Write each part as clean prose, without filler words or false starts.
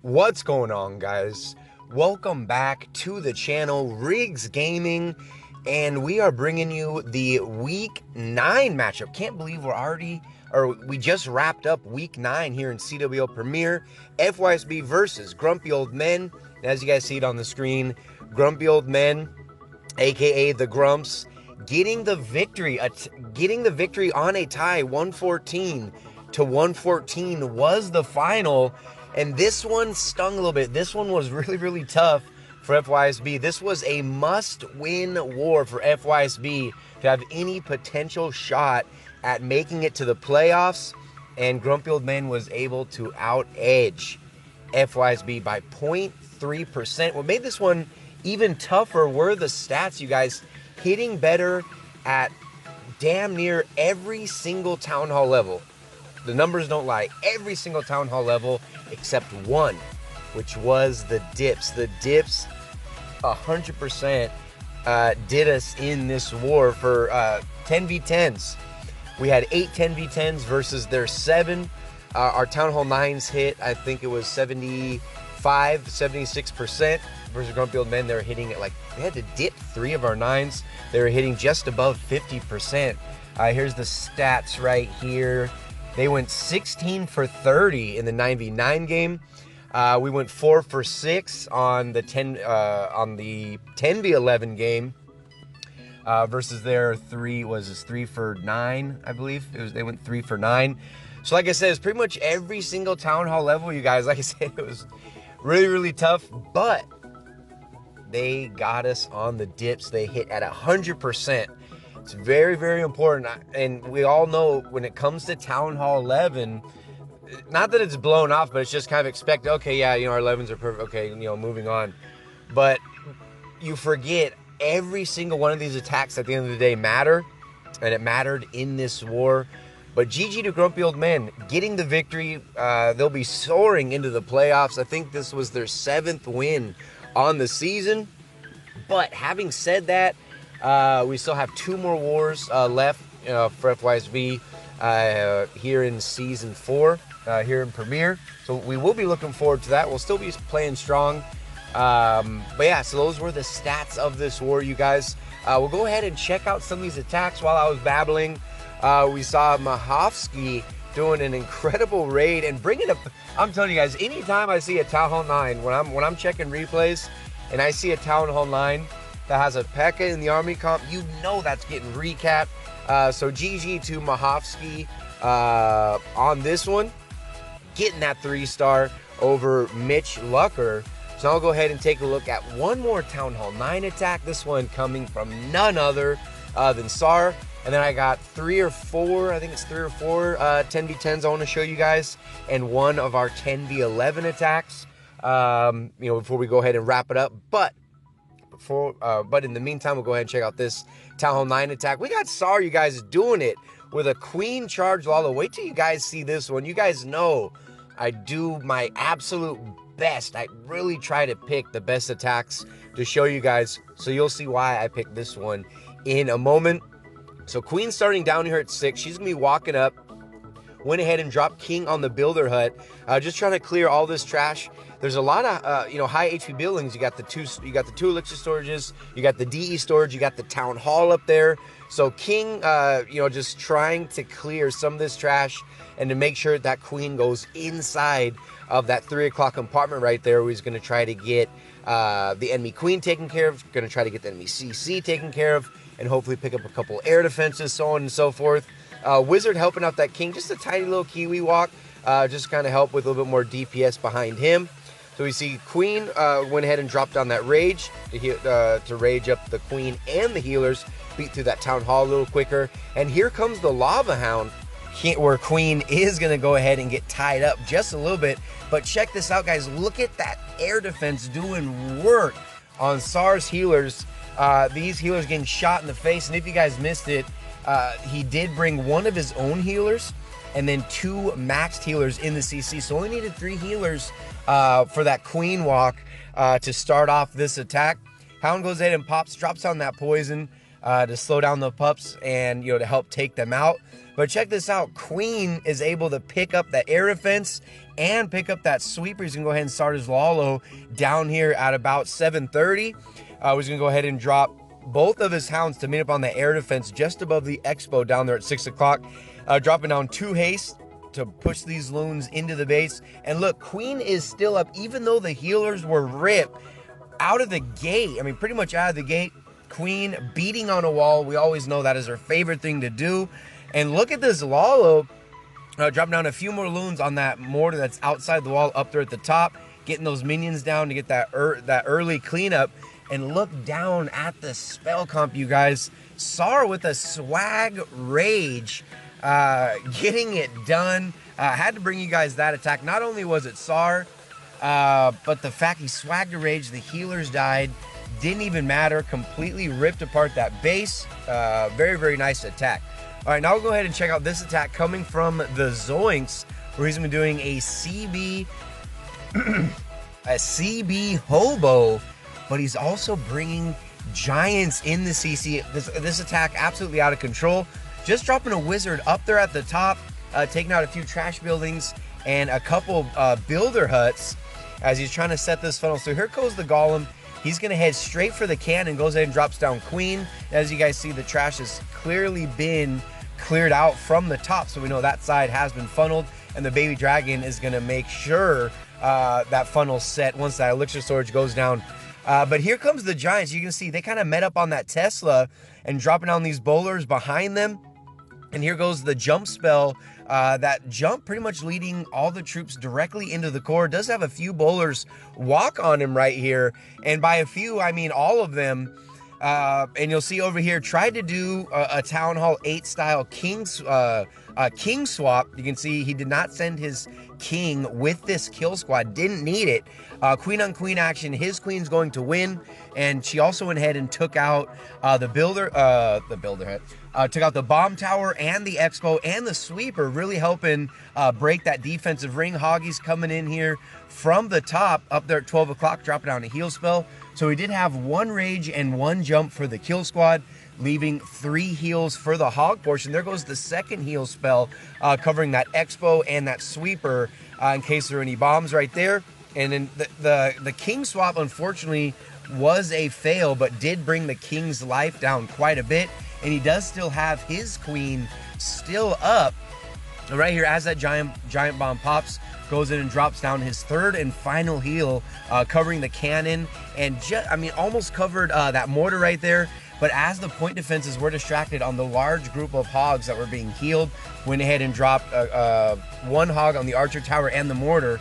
What's going on, guys? Welcome back to the channel, Riggs Gaming, and we are bringing you the Week 9 matchup. Can't believe we just wrapped up Week 9 here in CWL Premier. FYSB versus Grumpy Old Men. And as you guys see it on the screen, Grumpy Old Men, aka the Grumps, getting the victory on a tie. 114 to 114 was the final. And this one stung a little bit. This one was really tough for FYSB. This was a must-win war for FYSB to have any potential shot at making it to the playoffs. And Grumpy Old Man was able to out-edge FYSB by 0.3%. What made this one even tougher were the stats, you guys. Hitting better at damn near every single Town Hall level. The numbers don't lie. Every single Town Hall level except one, which was the dips. The dips 100% did us in this war for 10v10s. We had 8 10v10s versus their 7. Our Town Hall 9s hit, I think it was 76% versus Grumpy Old Men. They were hitting it like, they had to dip 3 of our 9s. They were hitting just above 50%. Here's the stats right here. They went 16 for 30 in the 9v9 game. We went 4 for 6 on the 10v11 game versus their 3 for 9, I believe. They went 3 for 9. So like I said, it's pretty much every single Town Hall level, you guys. Like I said, it was really tough, but they got us on the dips. They hit at 100%. It's very important, and we all know when it comes to Town Hall 11, not that it's blown off, but it's just kind of expected. Okay, yeah, our 11s are perfect. Okay, moving on. But you forget every single one of these attacks at the end of the day matter, and it mattered in this war. But GG to Grumpy Old Men, getting the victory. They'll be soaring into the playoffs. I think this was their 7th win on the season. But having said that, we still have 2 more wars left for FYSB here in Season 4, here in Premier. So we will be looking forward to that. We'll still be playing strong. But yeah, so those were the stats of this war, you guys. We'll go ahead and check out some of these attacks while I was babbling. We saw Mahovsky doing an incredible raid and bringing up. I'm telling you guys, anytime I see a Town Hall 9, when I'm checking replays and I see a Town Hall 9 that has a P.E.K.K.A. in the Army comp, that's getting recapped. So GG to Mahovsky on this one, getting that 3-star over Mitch Lucker. So I'll go ahead and take a look at one more Town Hall 9 attack. This one coming from none other than SAR. And then I got 3 or 4 10v10s I want to show you guys, and one of our 10v11 attacks. Before we go ahead and wrap it up, but in the meantime, we'll go ahead and check out this Town Hall 9 attack. We got SAR, you guys, doing it with a Queen Charge Lalo. Wait till you guys see this one. You guys know I do my absolute best. I really try to pick the best attacks to show you guys, so you'll see why I picked this one in a moment. So Queen starting down here at 6. She's going to be walking up. Went ahead and dropped King on the Builder Hut, just trying to clear all this trash. There's a lot of high HP buildings. You got the two elixir storages, you got the DE storage, you got the Town Hall up there. So King, just trying to clear some of this trash and to make sure that Queen goes inside of that 3 o'clock compartment right there, where he's going to try to get the enemy Queen taken care of, going to try to get the enemy CC taken care of, and hopefully pick up a couple air defenses, so on and so forth. Wizard helping out that King, just a tiny little Kiwi walk, just kind of help with a little bit more DPS behind him. So we see Queen went ahead and dropped down that Rage to rage up the Queen and the healers, beat through that Town Hall a little quicker. And here comes the Lava Hound, where Queen is going to go ahead and get tied up just a little bit. But check this out, guys. Look at that air defense doing work on SAR's healers. These healers getting shot in the face. And if you guys missed it, he did bring one of his own healers and then 2 maxed healers in the CC. So only needed 3 healers for that Queen walk to start off this attack. Hound goes ahead and drops down that poison. to slow down the pups and, you know, to help take them out. But check this out. Queen is able to pick up that air defense and pick up that sweeper. He's going to go ahead and start his Lalo down here at about 7:30. He's going to go ahead and drop both of his hounds to meet up on the air defense just above the expo down there at 6 o'clock. Dropping down 2 haste to push these loons into the base. And look, Queen is still up, even though the healers were ripped out of the gate. I mean, pretty much out of the gate. Queen beating on a wall. We always know that is her favorite thing to do. And look at this Lalo dropping down a few more loons on that mortar that's outside the wall up there at the top, getting those minions down to get that early cleanup. And look down at the spell comp, you guys. SAR with a swag rage, getting it done. Had to bring you guys that attack. Not only was it SAR, but the fact he swagged a rage, the healers died, didn't even matter, completely ripped apart that base. Very, very nice attack. All right, now we'll go ahead and check out this attack coming from the Zoinks, where he's been doing a CB, a CB hobo, but he's also bringing giants in the CC. This attack absolutely out of control. Just dropping a wizard up there at the top, taking out a few trash buildings and a couple builder huts as he's trying to set this funnel. So here goes the golem. He's going to head straight for the cannon, goes ahead and drops down Queen. As you guys see, the trash has clearly been cleared out from the top, so we know that side has been funneled, and the baby dragon is going to make sure that funnel's set once that elixir storage goes down. But here comes the giants. You can see they kind of met up on that Tesla and dropping down these bowlers behind them. And here goes the jump spell. That jump pretty much leading all the troops directly into the core. Does have a few bowlers walk on him right here. And by a few, I mean all of them. And you'll see over here, tried to do a Town Hall 8 style king swap. You can see he did not send his king with this kill squad. Didn't need it. Queen on queen action. His queen's going to win. And she also went ahead and took out the builder hut. Took out the bomb tower and the expo and the sweeper, really helping break that defensive ring. Hoggy's coming in here from the top up there at 12 o'clock, dropping down a heal spell. So we did have 1 rage and 1 jump for the kill squad, leaving 3 heals for the hog portion. There goes the second heal spell, covering that expo and that sweeper in case there are any bombs right there. And then the king swap, unfortunately, was a fail, but did bring the king's life down quite a bit. And he does still have his queen still up. And right here, as that giant bomb pops, goes in and drops down his 3rd and final heal, covering the cannon, and almost covered that mortar right there. But as the point defenses were distracted on the large group of hogs that were being healed, went ahead and dropped 1 hog on the archer tower and the mortar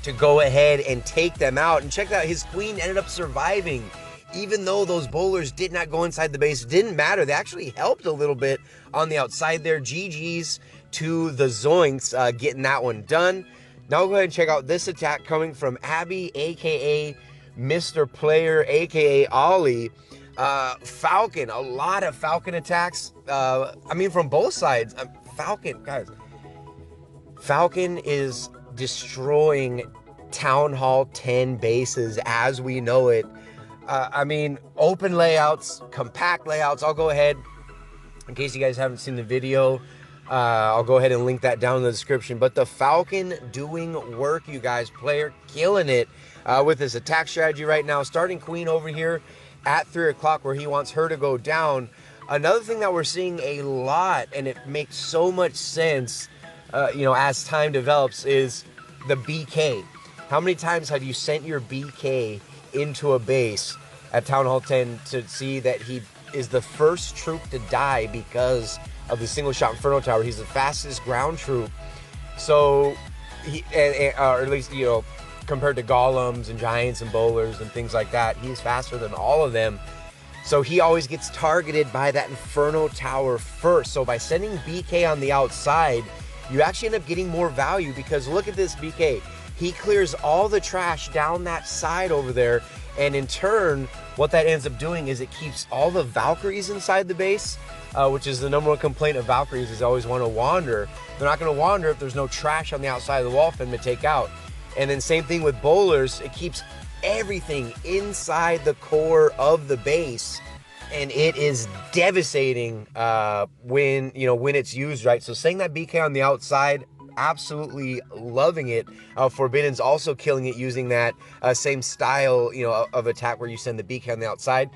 to go ahead and take them out. And check out, his queen ended up surviving. Even though those bowlers did not go inside the base, didn't matter. They actually helped a little bit on the outside there. GG's to the Zoinks getting that one done. Now we'll go ahead and check out this attack coming from Abby, a.k.a. Mr. Player, a.k.a. Ollie. Falcon, a lot of Falcon attacks. From both sides. Falcon, guys. Falcon is destroying Town Hall 10 bases as we know it. Open layouts, compact layouts. I'll go ahead, in case you guys haven't seen the video, I'll go ahead and link that down in the description. But the Falcon doing work, you guys. Player killing it with his attack strategy right now. Starting Queen over here at 3 o'clock where he wants her to go down. Another thing that we're seeing a lot, and it makes so much sense, as time develops, is the BK. How many times have you sent your BK into a base at Town Hall 10 to see that he is the first troop to die because of the single shot Inferno Tower? He's the fastest ground troop. So or at least, compared to golems and giants and bowlers and things like that, he's faster than all of them. So he always gets targeted by that Inferno Tower first. So by sending BK on the outside, you actually end up getting more value, because look at this BK. He clears all the trash down that side over there, and in turn, what that ends up doing is it keeps all the Valkyries inside the base, which is the number 1 complaint of Valkyries, is always want to wander. They're not going to wander if there's no trash on the outside of the wall for them to take out. And then same thing with bowlers, it keeps everything inside the core of the base and it is devastating when it's used right. So setting that BK on the outside, absolutely loving it. Forbidden's also killing it using that same style of attack where you send the BK on the outside,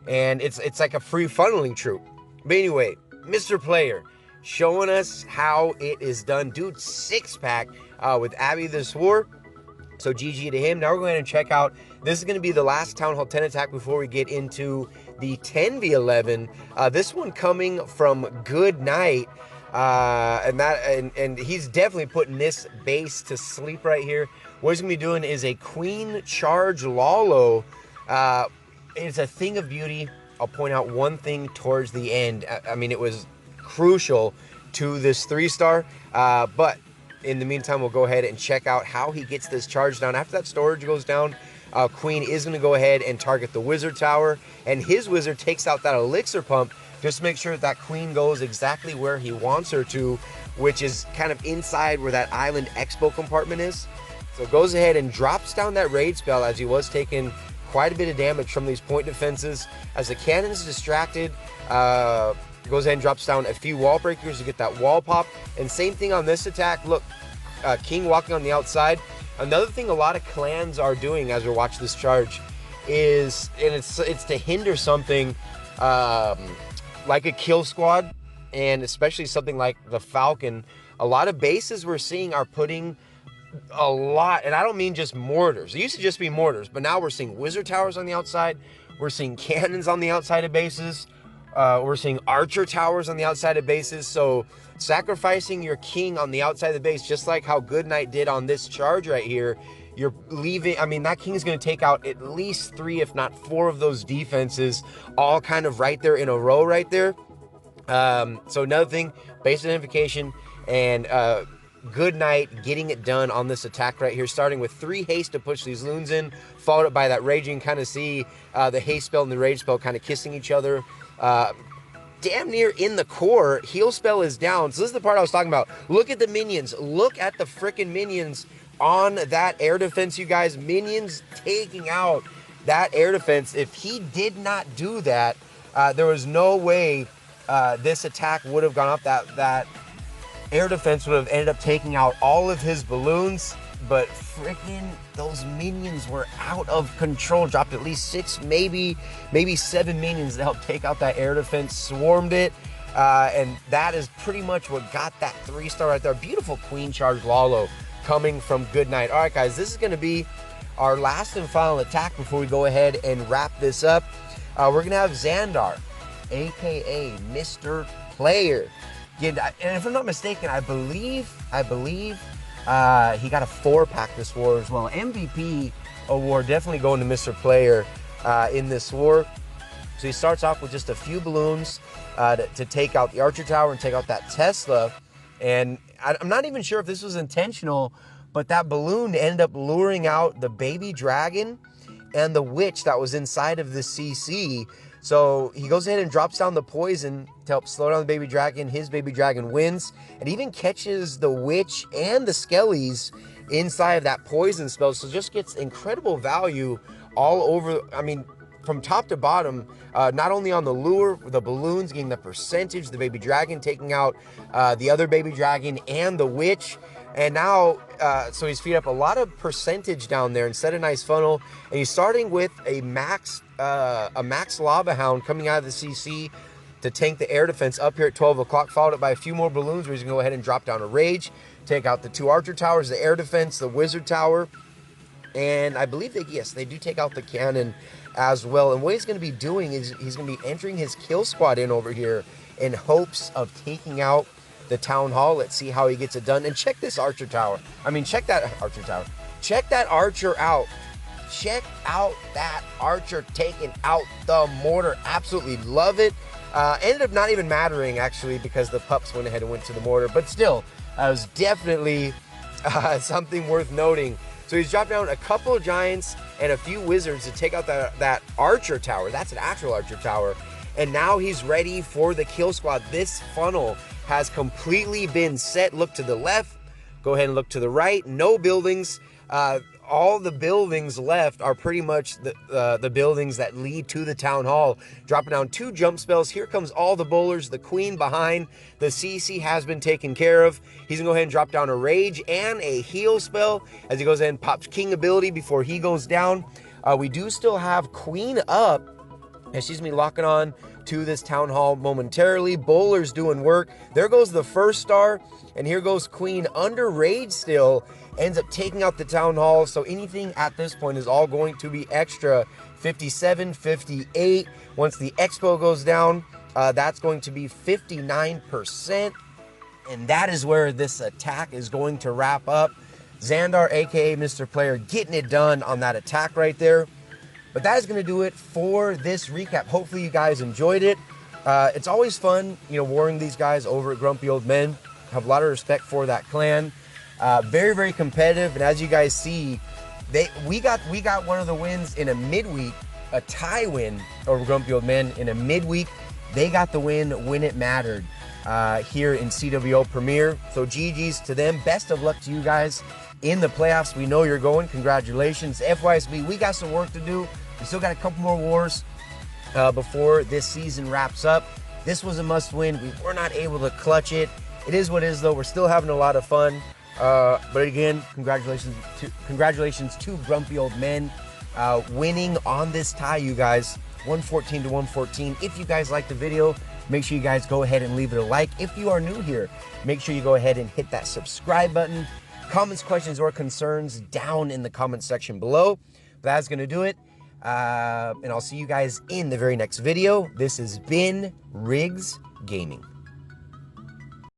and it's like a free funneling troop. But anyway, Mr. Player showing us how it is done. Dude, 6-pack with Abby this war. So GG to him. Now we're going to check out, this is going to be the last Town Hall 10 attack before we get into the 10v11. This one coming from Good Night. And he's definitely putting this base to sleep right here. What he's going to be doing is a Queen Charge Lalo. It's a thing of beauty. I'll point out one thing towards the end. I mean, it was crucial to this 3-star, but in the meantime, we'll go ahead and check out how he gets this charge down. After that storage goes down, Queen is going to go ahead and target the Wizard Tower, and his Wizard takes out that Elixir Pump just to make sure that Queen goes exactly where he wants her to, which is kind of inside where that Island Expo compartment is. So goes ahead and drops down that Raid spell as he was taking quite a bit of damage from these point defenses. As the cannon's distracted, goes ahead and drops down a few wall breakers to get that wall pop. And same thing on this attack. Look, King walking on the outside. Another thing a lot of clans are doing as we watch this charge is, and it's to hinder something like a kill squad, and especially something like the Falcon. A lot of bases we're seeing are putting a lot, and I don't mean just mortars. It used to just be mortars, but now we're seeing Wizard Towers on the outside. We're seeing cannons on the outside of bases. We're seeing archer towers on the outside of bases. So sacrificing your king on the outside of the base, just like how Good Night did on this charge right here, you're leaving, I mean, that king is going to take out at least 3, if not 4 of those defenses, all kind of right there in a row right there. So another thing, base identification, and Good Night getting it done on this attack right here, starting with 3 haste to push these loons in, followed up by that raging. Kind of see the haste spell and the rage spell kind of kissing each other. Damn near in the core. Heal spell is down. So this is the part I was talking about. Look at the minions. Look at the freaking minions on that air defense, you guys. Minions taking out that air defense. If he did not do that, there was no way this attack would have gone up. That air defense would have ended up taking out all of his balloons. But freaking those minions were out of control. Dropped at least 6, maybe 7 minions to help take out that air defense. Swarmed it. And that is pretty much what got that 3-star right there. Beautiful Queen Charge Lalo coming from Good Night. All right, guys, this is going to be our last and final attack before we go ahead and wrap this up. We're going to have Xandar, a.k.a. Mr. Player. And if I'm not mistaken, I believe he got a 4-pack this war as well. MVP award definitely going to Mr. Player in this war. So he starts off with just a few balloons to take out the Archer Tower and take out that Tesla. And I'm not even sure if this was intentional, but that balloon ended up luring out the baby dragon and the witch that was inside of the CC. So he goes ahead and drops down the poison to help slow down the baby dragon. His baby dragon wins and even catches the witch and the skellies inside of that poison spell. So just gets incredible value all over. I mean, from top to bottom, not only on the lure, the balloons getting the percentage, the baby dragon taking out the other baby dragon and the witch. And now, so he's feed up a lot of percentage down there instead of nice funnel. And he's starting with a max Lava Hound coming out of the CC to tank the air defense up here at 12 o'clock, followed up by a few more balloons where he's going to go ahead and drop down a Rage, take out the 2 Archer Towers, the air defense, the Wizard Tower. And I believe that, yes, they do take out the cannon as well. And what he's going to be doing is he's going to be entering his kill squad in over here in hopes of taking out the Town Hall. Let's see how he gets it done. And check this Archer Tower. I mean, check that Archer Tower. Check that Archer out. Check out that Archer taking out the mortar. Absolutely love it. Ended up not even mattering, actually, because the pups went ahead and went to the mortar. But still, it was definitely something worth noting. So he's dropped down a couple of giants and a few wizards to take out that Archer Tower. That's an actual Archer Tower. And now he's ready for the kill squad. This funnel has completely been set. Look to the left. Go ahead and look to the right. No buildings. all the buildings left are pretty much the buildings that lead to the town hall. Dropping down 2 jump spells. Here comes all the bowlers. The queen behind. The CC has been taken care of. He's going to go ahead and drop down a rage and a heal spell as he goes ahead and pops king ability before he goes down. We do still have queen up. Excuse me, locking on to this town hall momentarily. Bowler's doing work. There goes the first star, and here goes queen under rage still. Ends up taking out the town hall, so anything at this point is all going to be extra. 57, 58. Once the expo goes down, that's going to be 59%, and that is where this attack is going to wrap up. Xandar, aka Mr. Player, getting it done on that attack right there. But that is going to do it for this recap. Hopefully you guys enjoyed it. It's always fun, you know, warring these guys over at Grumpy Old Men. Have a lot of respect for that clan. Very, very competitive. And as you guys see, we got one of the wins in a midweek, a tie win over Grumpy Old Men in a midweek. They got the win when it mattered here in CWL Premier. So GG's to them. Best of luck to you guys in the playoffs. We know you're going. Congratulations. FYSB, we got some work to do. We still got a couple more wars before this season wraps up. This was a must win. We were not able to clutch it. It is what it is, though. We're still having a lot of fun. But again, congratulations to Grumpy Old Men winning on this tie, you guys. 114 to 114. If you guys like the video, make sure you guys go ahead and leave it a like. If you are new here, make sure you go ahead and hit that subscribe button. Comments, questions, or concerns down in the comment section below. But that's going to do it. And I'll see you guys in the very next video. This has been Riggs Gaming.